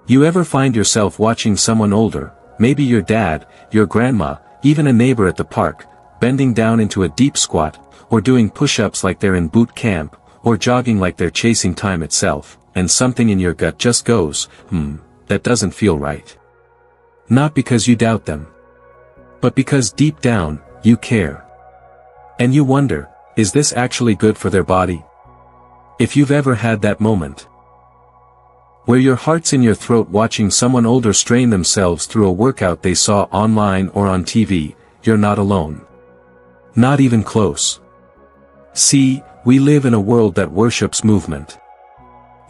You ever find yourself watching someone older, maybe your dad, your grandma, even a neighbor at the park, bending down into a deep squat, or doing push-ups like they're in boot camp, or jogging like they're chasing time itself, and something in your gut just goes, that doesn't feel right. Not because you doubt them, but because deep down, you care. And you wonder, is this actually good for their body? If you've ever had that moment, where your heart's in your throat watching someone older strain themselves through a workout they saw online or on TV, you're not alone. Not even close. See, we live in a world that worships movement.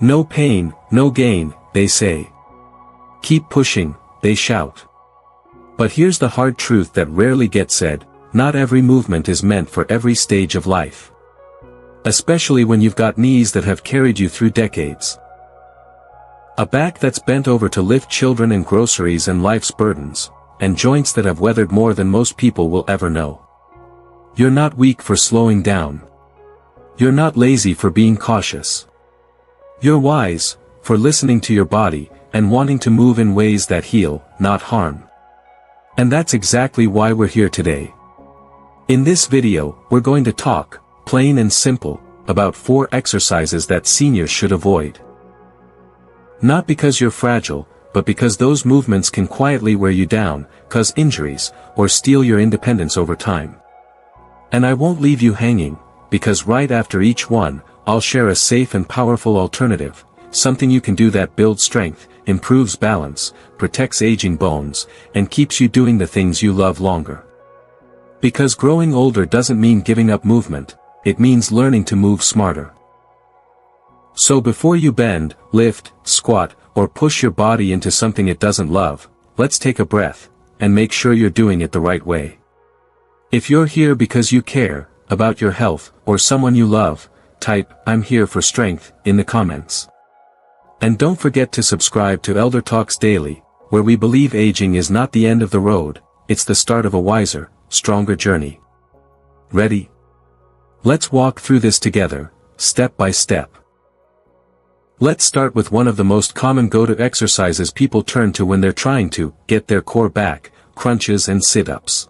No pain, no gain, they say. Keep pushing, they shout. But here's the hard truth that rarely gets said, not every movement is meant for every stage of life. Especially when you've got knees that have carried you through decades. A back that's bent over to lift children and groceries and life's burdens, and joints that have weathered more than most people will ever know. You're not weak for slowing down. You're not lazy for being cautious. You're wise, for listening to your body, and wanting to move in ways that heal, not harm. And that's exactly why we're here today. In this video, we're going to talk, plain and simple, about 4 exercises that seniors should avoid. Not because you're fragile, but because those movements can quietly wear you down, cause injuries, or steal your independence over time. And I won't leave you hanging, because right after each one, I'll share a safe and powerful alternative, something you can do that builds strength, improves balance, protects aging bones, and keeps you doing the things you love longer. Because growing older doesn't mean giving up movement, it means learning to move smarter. So before you bend, lift, squat, or push your body into something it doesn't love, let's take a breath, and make sure you're doing it the right way. If you're here because you care, about your health, or someone you love, type, "I'm here for strength," in the comments. And don't forget to subscribe to Elder Talks Daily, where we believe aging is not the end of the road, it's the start of a wiser, stronger journey. Ready? Let's walk through this together, step by step. Let's start with one of the most common go-to exercises people turn to when they're trying to get their core back, crunches and sit-ups.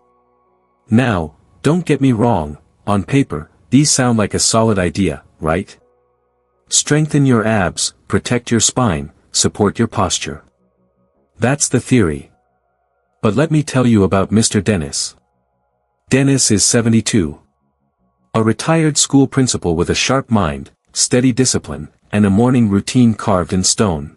Now, don't get me wrong, on paper, these sound like a solid idea, right? Strengthen your abs, protect your spine, support your posture. That's the theory. But let me tell you about Mr. Dennis. Dennis is 72. A retired school principal with a sharp mind, steady discipline, and a morning routine carved in stone.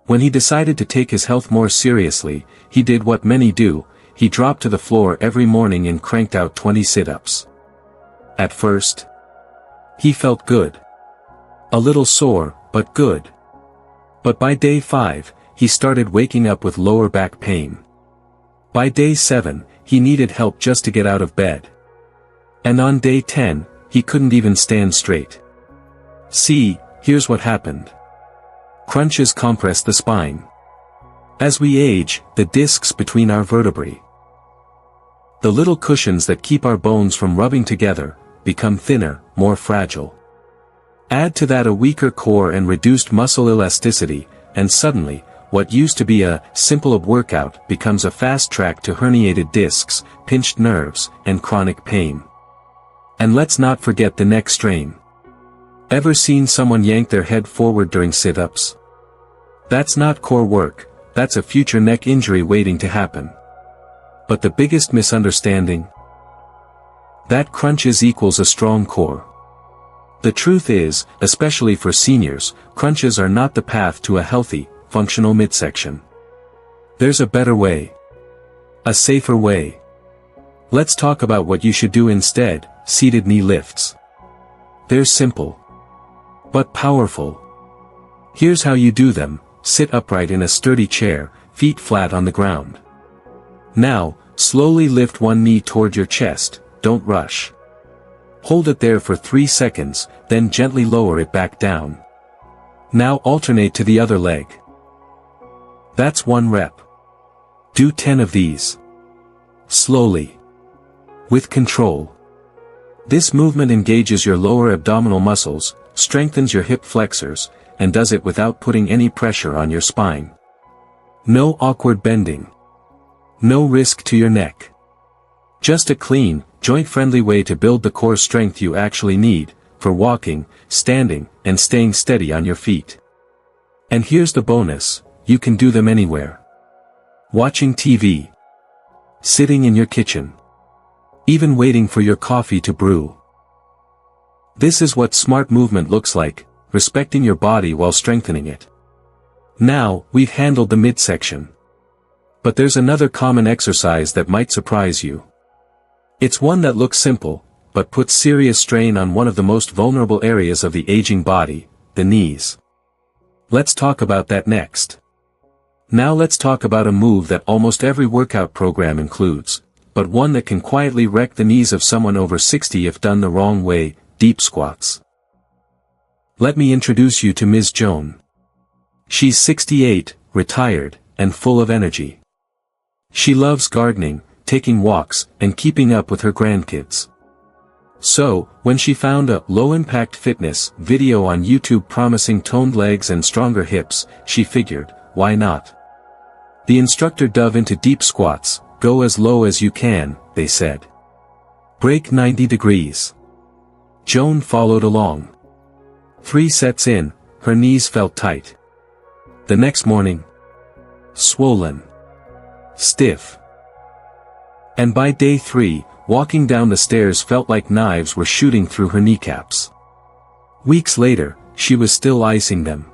When he decided to take his health more seriously, he did what many do, he dropped to the floor every morning and cranked out 20 sit-ups. At first, he felt good. A little sore, but good. But by day 5, he started waking up with lower back pain. By day 7, he needed help just to get out of bed. And on day 10, he couldn't even stand straight. See, here's what happened. Crunches compress the spine. As we age, the discs between our vertebrae, the little cushions that keep our bones from rubbing together, become thinner, more fragile. Add to that a weaker core and reduced muscle elasticity, and suddenly, what used to be a simple workout becomes a fast track to herniated discs, pinched nerves, and chronic pain. And let's not forget the neck strain. Ever seen someone yank their head forward during sit-ups? That's not core work, that's a future neck injury waiting to happen. But the biggest misunderstanding? That crunches equals a strong core. The truth is, especially for seniors, crunches are not the path to a healthy, functional midsection. There's a better way. A safer way. Let's talk about what you should do instead, seated knee lifts. They're simple, but powerful. Here's how you do them: sit upright in a sturdy chair, feet flat on the ground. Now, slowly lift one knee toward your chest, don't rush. Hold it there for 3 seconds, then gently lower it back down. Now alternate to the other leg. That's 1 rep. Do 10 of these. Slowly. With control. This movement engages your lower abdominal muscles, strengthens your hip flexors, and does it without putting any pressure on your spine. No awkward bending. No risk to your neck. Just a clean, joint-friendly way to build the core strength you actually need, for walking, standing, and staying steady on your feet. And here's the bonus, you can do them anywhere. Watching TV. Sitting in your kitchen. Even waiting for your coffee to brew. This is what smart movement looks like, respecting your body while strengthening it. Now, we've handled the midsection. But there's another common exercise that might surprise you. It's one that looks simple, but puts serious strain on one of the most vulnerable areas of the aging body, the knees. Let's talk about that next. Now let's talk about a move that almost every workout program includes, but one that can quietly wreck the knees of someone over 60 if done the wrong way, deep squats. Let me introduce you to Ms. Joan. She's 68, retired, and full of energy. She loves gardening, taking walks, and keeping up with her grandkids. So, when she found a low-impact fitness video on YouTube promising toned legs and stronger hips, she figured, why not? The instructor dove into deep squats. Go as low as you can, they said. Break 90 degrees. Joan followed along. 3 sets in, her knees felt tight. The next morning, swollen. Stiff. And by day 3, walking down the stairs felt like knives were shooting through her kneecaps. Weeks later, she was still icing them.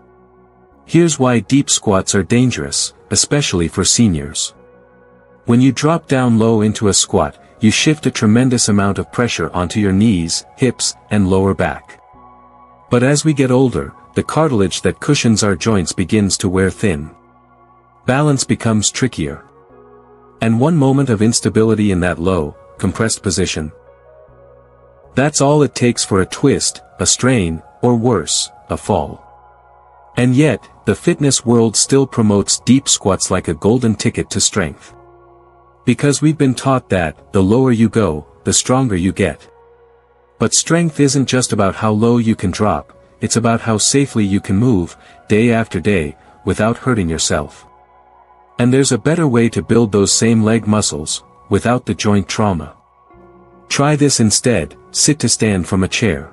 Here's why deep squats are dangerous, especially for seniors. When you drop down low into a squat, you shift a tremendous amount of pressure onto your knees, hips, and lower back. But as we get older, the cartilage that cushions our joints begins to wear thin. Balance becomes trickier. And one moment of instability in that low, compressed position. That's all it takes for a twist, a strain, or worse, a fall. And yet, the fitness world still promotes deep squats like a golden ticket to strength. Because we've been taught that, the lower you go, the stronger you get. But strength isn't just about how low you can drop, it's about how safely you can move, day after day, without hurting yourself. And there's a better way to build those same leg muscles, without the joint trauma. Try this instead, sit to stand from a chair.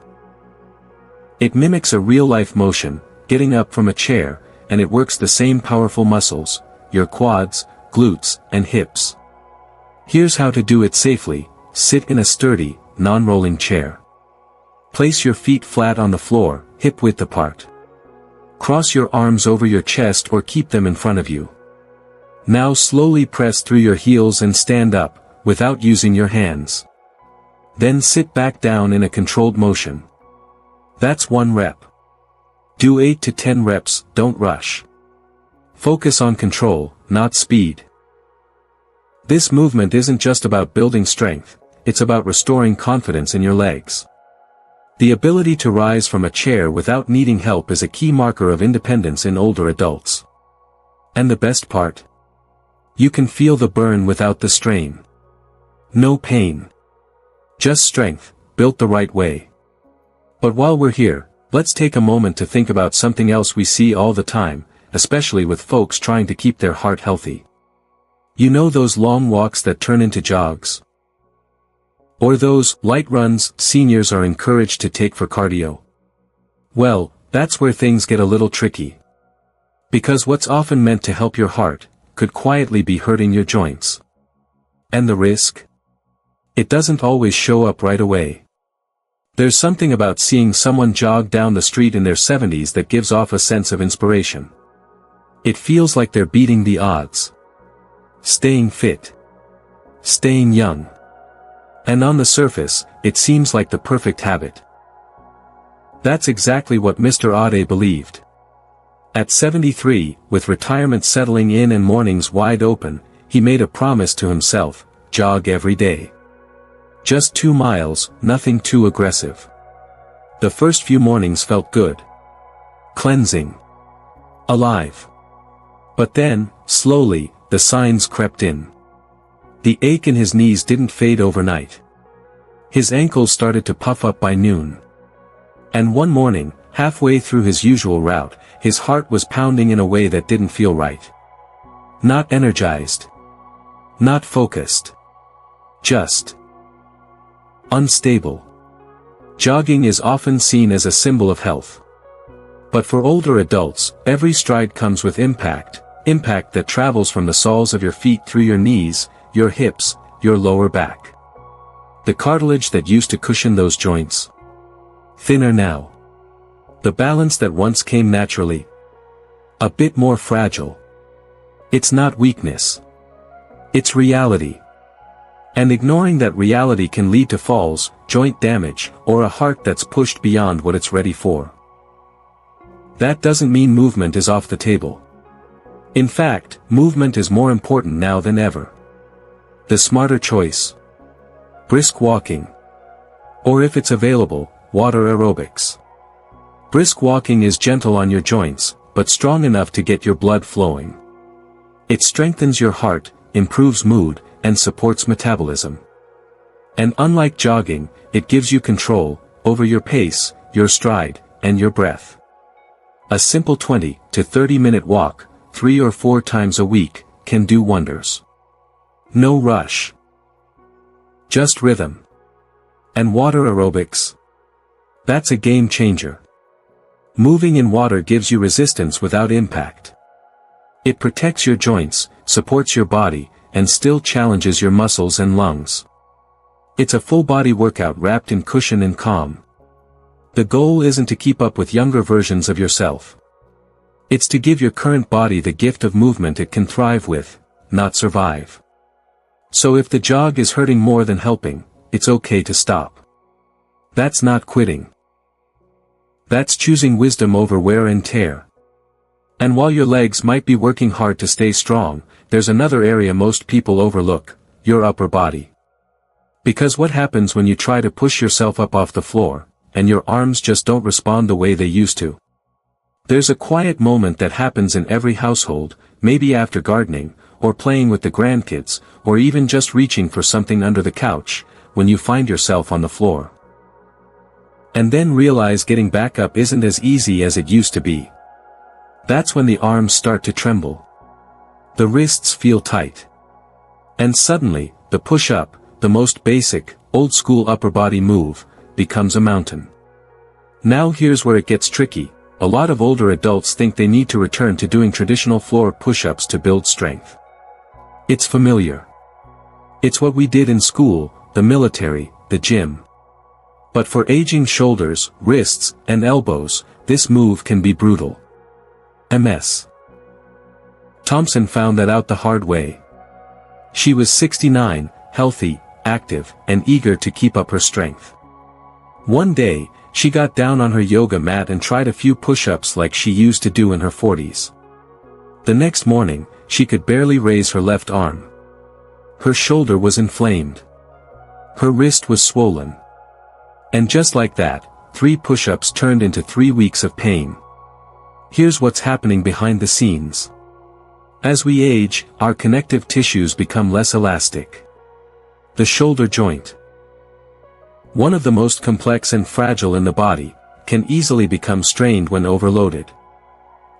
It mimics a real-life motion, getting up from a chair, and it works the same powerful muscles, your quads, glutes, and hips. Here's how to do it safely. Sit in a sturdy, non-rolling chair. Place your feet flat on the floor, hip-width apart. Cross your arms over your chest or keep them in front of you. Now slowly press through your heels and stand up, without using your hands. Then sit back down in a controlled motion. That's 1 rep. Do 8 to 10 reps, don't rush. Focus on control, not speed. This movement isn't just about building strength, it's about restoring confidence in your legs. The ability to rise from a chair without needing help is a key marker of independence in older adults. And the best part? You can feel the burn without the strain. No pain. Just strength, built the right way. But while we're here, let's take a moment to think about something else we see all the time, especially with folks trying to keep their heart healthy. You know those long walks that turn into jogs? Or those light runs seniors are encouraged to take for cardio? Well, that's where things get a little tricky. Because what's often meant to help your heart, could quietly be hurting your joints. And the risk? It doesn't always show up right away. There's something about seeing someone jog down the street in their 70s that gives off a sense of inspiration. It feels like they're beating the odds. Staying fit. Staying young. And on the surface, it seems like the perfect habit. That's exactly what Mr. Ade believed. At 73, with retirement settling in and mornings wide open, he made a promise to himself, jog every day. Just 2 miles, nothing too aggressive. The first few mornings felt good. Cleansing. Alive. But then, slowly, the signs crept in. The ache in his knees didn't fade overnight. His ankles started to puff up by noon. And one morning, halfway through his usual route, his heart was pounding in a way that didn't feel right. Not energized. Not focused. Just unstable. Jogging is often seen as a symbol of health. But for older adults, every stride comes with impact that travels from the soles of your feet through your knees, your hips, your lower back. The cartilage that used to cushion those joints. Thinner now. The balance that once came naturally. A bit more fragile. It's not weakness. It's reality. And ignoring that reality can lead to falls, joint damage, or a heart that's pushed beyond what it's ready for. That doesn't mean movement is off the table. In fact, movement is more important now than ever. The smarter choice. Brisk walking. Or if it's available, water aerobics. Brisk walking is gentle on your joints, but strong enough to get your blood flowing. It strengthens your heart, improves mood, and supports metabolism. And unlike jogging, it gives you control over your pace, your stride, and your breath. A simple 20 to 30-minute walk, 3 or 4 times a week, can do wonders. No rush. Just rhythm. And water aerobics. That's a game changer. Moving in water gives you resistance without impact. It protects your joints, supports your body, and still challenges your muscles and lungs. It's a full-body workout wrapped in cushion and calm. The goal isn't to keep up with younger versions of yourself. It's to give your current body the gift of movement it can thrive with, not survive. So if the jog is hurting more than helping, it's okay to stop. That's not quitting. That's choosing wisdom over wear and tear. And while your legs might be working hard to stay strong, there's another area most people overlook, your upper body. Because what happens when you try to push yourself up off the floor, and your arms just don't respond the way they used to? There's a quiet moment that happens in every household, maybe after gardening, or playing with the grandkids, or even just reaching for something under the couch, when you find yourself on the floor. And then realize getting back up isn't as easy as it used to be. That's when the arms start to tremble. The wrists feel tight. And suddenly, the push-up, the most basic, old-school upper body move, becomes a mountain. Now here's where it gets tricky. A lot of older adults think they need to return to doing traditional floor push-ups to build strength. It's familiar. It's what we did in school, the military, the gym. But for aging shoulders, wrists, and elbows, this move can be brutal. Ms. Thompson found that out the hard way. She was 69, healthy, active, and eager to keep up her strength. One day, she got down on her yoga mat and tried a few push-ups like she used to do in her 40s. The next morning, she could barely raise her left arm. Her shoulder was inflamed. Her wrist was swollen. And just like that, 3 push-ups turned into 3 weeks of pain. Here's what's happening behind the scenes. As we age, our connective tissues become less elastic. The shoulder joint, one of the most complex and fragile in the body, can easily become strained when overloaded.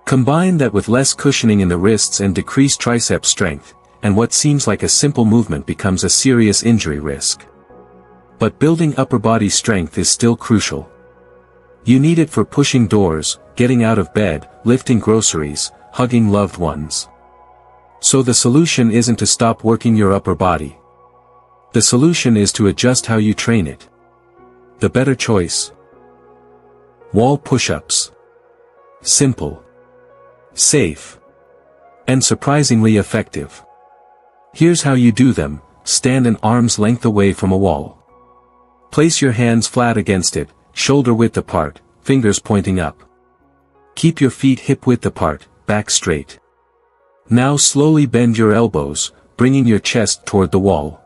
Combine that with less cushioning in the wrists and decreased tricep strength, and what seems like a simple movement becomes a serious injury risk. But building upper body strength is still crucial. You need it for pushing doors, getting out of bed, lifting groceries, hugging loved ones. So the solution isn't to stop working your upper body. The solution is to adjust how you train it. The better choice: wall push-ups. Simple, safe, and surprisingly effective. Here's how you do them: stand an arm's length away from a wall. Place your hands flat against it, shoulder width apart, fingers pointing up. Keep your feet hip width apart, back straight. Now slowly bend your elbows, bringing your chest toward the wall.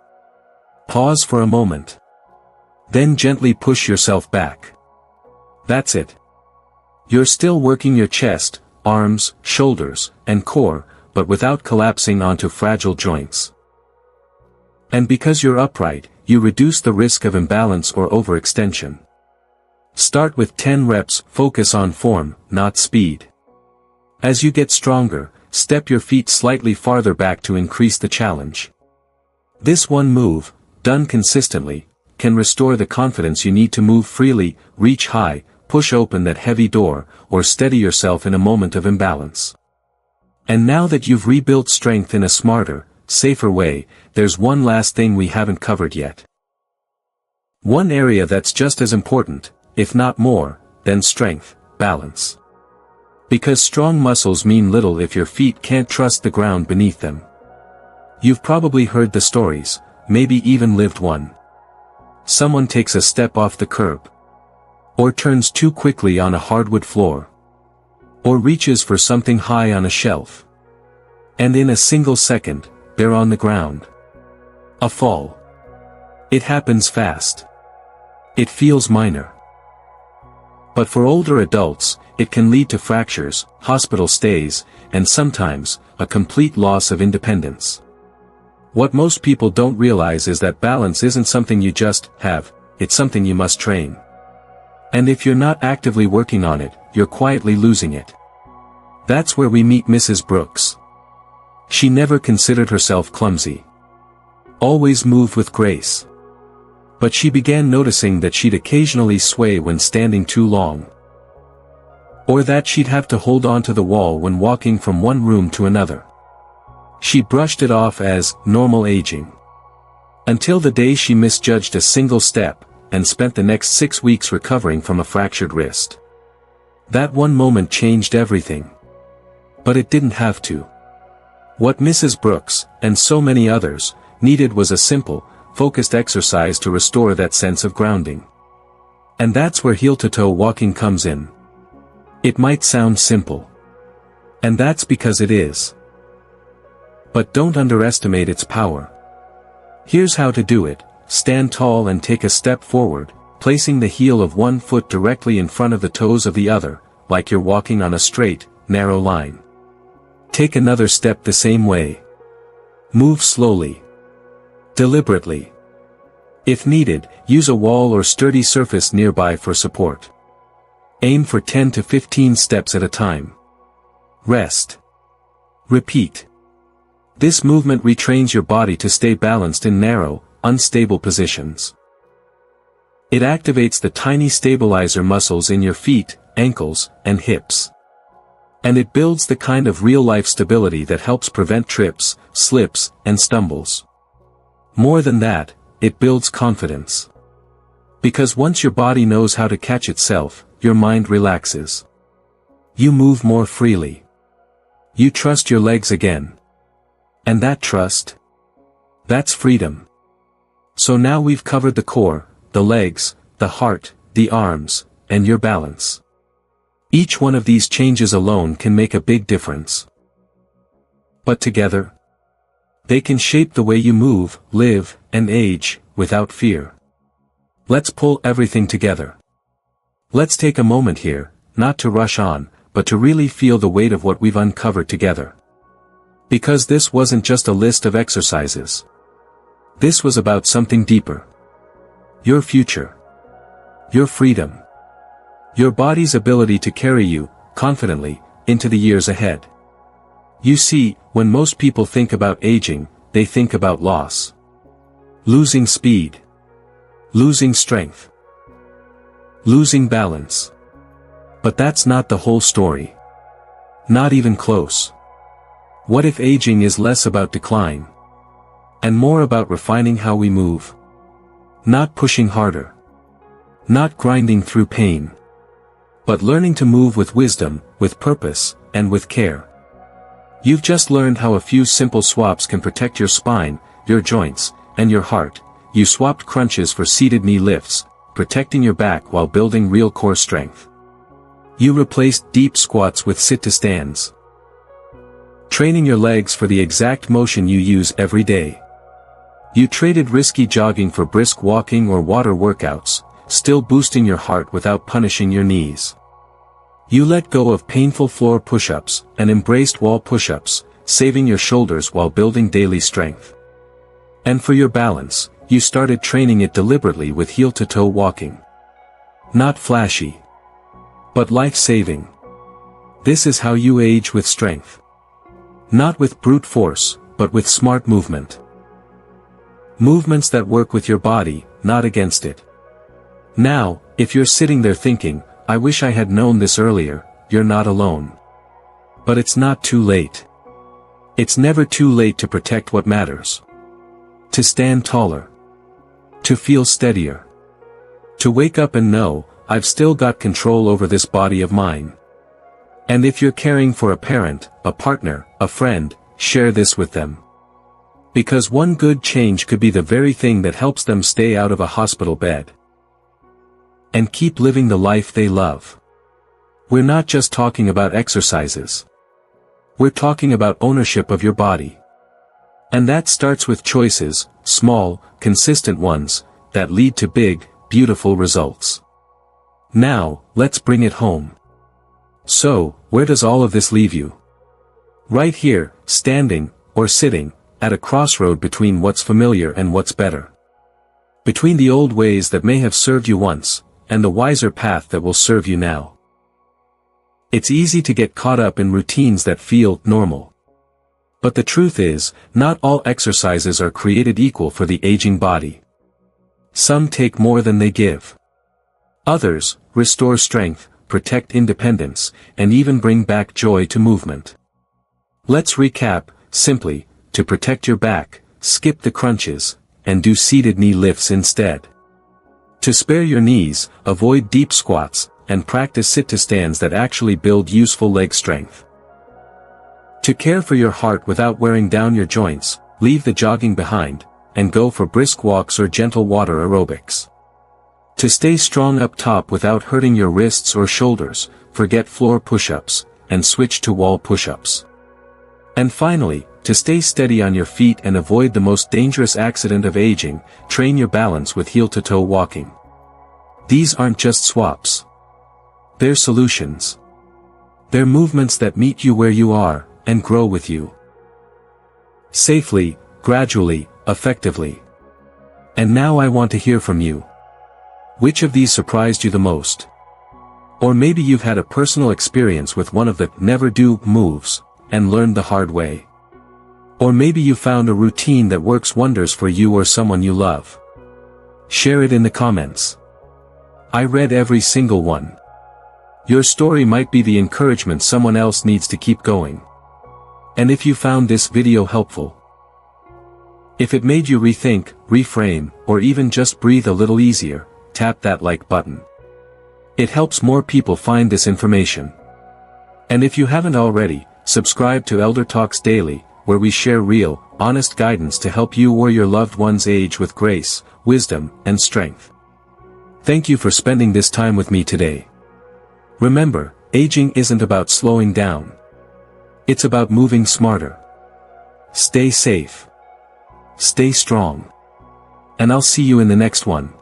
Pause for a moment. Then gently push yourself back. That's it. You're still working your chest, arms, shoulders, and core, but without collapsing onto fragile joints. And because you're upright, you reduce the risk of imbalance or overextension. Start with 10 reps, focus on form, not speed. As you get stronger, step your feet slightly farther back to increase the challenge. This one move, done consistently, can restore the confidence you need to move freely, reach high, push open that heavy door, or steady yourself in a moment of imbalance. And now that you've rebuilt strength in a smarter, safer way, there's one last thing we haven't covered yet. One area that's just as important, if not more, than strength: balance. Because strong muscles mean little if your feet can't trust the ground beneath them. You've probably heard the stories, maybe even lived one. Someone takes a step off the curb. Or turns too quickly on a hardwood floor. Or reaches for something high on a shelf. And in a single second, they're on the ground. A fall. It happens fast. It feels minor. But for older adults, it can lead to fractures, hospital stays, and sometimes, a complete loss of independence. What most people don't realize is that balance isn't something you just have, it's something you must train. And if you're not actively working on it, you're quietly losing it. That's where we meet Mrs. Brooks. She never considered herself clumsy. Always moved with grace. But she began noticing that she'd occasionally sway when standing too long. Or that she'd have to hold on to the wall when walking from one room to another. She brushed it off as normal aging. Until the day she misjudged a single step, and spent the next 6 weeks recovering from a fractured wrist. That one moment changed everything. But it didn't have to. What Mrs. Brooks, and so many others, needed was a simple, focused exercise to restore that sense of grounding. And that's where heel-to-toe walking comes in. It might sound simple. And that's because it is. But don't underestimate its power. Here's how to do it: stand tall and take a step forward, placing the heel of one foot directly in front of the toes of the other, like you're walking on a straight, narrow line. Take another step the same way. Move slowly. Deliberately. If needed, use a wall or sturdy surface nearby for support. Aim for 10 to 15 steps at a time. Rest. Repeat. This movement retrains your body to stay balanced in narrow, unstable positions. It activates the tiny stabilizer muscles in your feet, ankles, and hips. And it builds the kind of real-life stability that helps prevent trips, slips, and stumbles. More than that, it builds confidence. Because once your body knows how to catch itself, your mind relaxes. You move more freely. You trust your legs again. And that trust? That's freedom. So now we've covered the core, the legs, the heart, the arms, and your balance. Each one of these changes alone can make a big difference. But together, they can shape the way you move, live, and age, without fear. Let's pull everything together. Let's take a moment here, not to rush on, but to really feel the weight of what we've uncovered together. Because this wasn't just a list of exercises. This was about something deeper. Your future. Your freedom. Your body's ability to carry you, confidently, into the years ahead. You see, when most people think about aging, they think about loss. Losing speed. Losing strength. Losing balance. But that's not the whole story. Not even close. What if aging is less about decline? And more about refining how we move? Not pushing harder. Not grinding through pain. But learning to move with wisdom, with purpose, and with care. You've just learned how a few simple swaps can protect your spine, your joints, and your heart. You swapped crunches for seated knee lifts, protecting your back while building real core strength. You replaced deep squats with sit-to-stands. Training your legs for the exact motion you use every day. You traded risky jogging for brisk walking or water workouts, still boosting your heart without punishing your knees. You let go of painful floor push-ups and embraced wall push-ups, saving your shoulders while building daily strength. And for your balance, you started training it deliberately with heel-to-toe walking. Not flashy, but life-saving. This is how you age with strength. Not with brute force, but with smart movement. Movements that work with your body, not against it. Now, if you're sitting there thinking, I wish I had known this earlier, you're not alone. But it's not too late. It's never too late to protect what matters. To stand taller. To feel steadier. To wake up and know, I've still got control over this body of mine. And if you're caring for a parent, a partner, a friend, share this with them. Because one good change could be the very thing that helps them stay out of a hospital bed. And keep living the life they love. We're not just talking about exercises. We're talking about ownership of your body. And that starts with choices, small, consistent ones, that lead to big, beautiful results. Now, let's bring it home. So, where does all of this leave you? Right here, standing, or sitting, at a crossroad between what's familiar and what's better. Between the old ways that may have served you once, and the wiser path that will serve you now. It's easy to get caught up in routines that feel normal. But the truth is, not all exercises are created equal for the aging body. Some take more than they give. Others, restore strength, protect independence, and even bring back joy to movement. Let's recap, simply, to protect your back, skip the crunches, and do seated knee lifts instead. To spare your knees, avoid deep squats, and practice sit-to-stands that actually build useful leg strength. To care for your heart without wearing down your joints, leave the jogging behind, and go for brisk walks or gentle water aerobics. To stay strong up top without hurting your wrists or shoulders, forget floor push-ups, and switch to wall push-ups. And finally, to stay steady on your feet and avoid the most dangerous accident of aging, train your balance with heel-to-toe walking. These aren't just swaps. They're solutions. They're movements that meet you where you are, and grow with you. Safely, gradually, effectively. And now I want to hear from you. Which of these surprised you the most? Or maybe you've had a personal experience with one of the never-do moves, and learned the hard way. Or maybe you found a routine that works wonders for you or someone you love. Share it in the comments. I read every single one. Your story might be the encouragement someone else needs to keep going. And if you found this video helpful, if it made you rethink, reframe, or even just breathe a little easier, tap that like button. It helps more people find this information. And if you haven't already, subscribe to Elder Talks Daily, where we share real, honest guidance to help you or your loved ones age with grace, wisdom, and strength. Thank you for spending this time with me today. Remember, aging isn't about slowing down. It's about moving smarter. Stay safe. Stay strong. And I'll see you in the next one.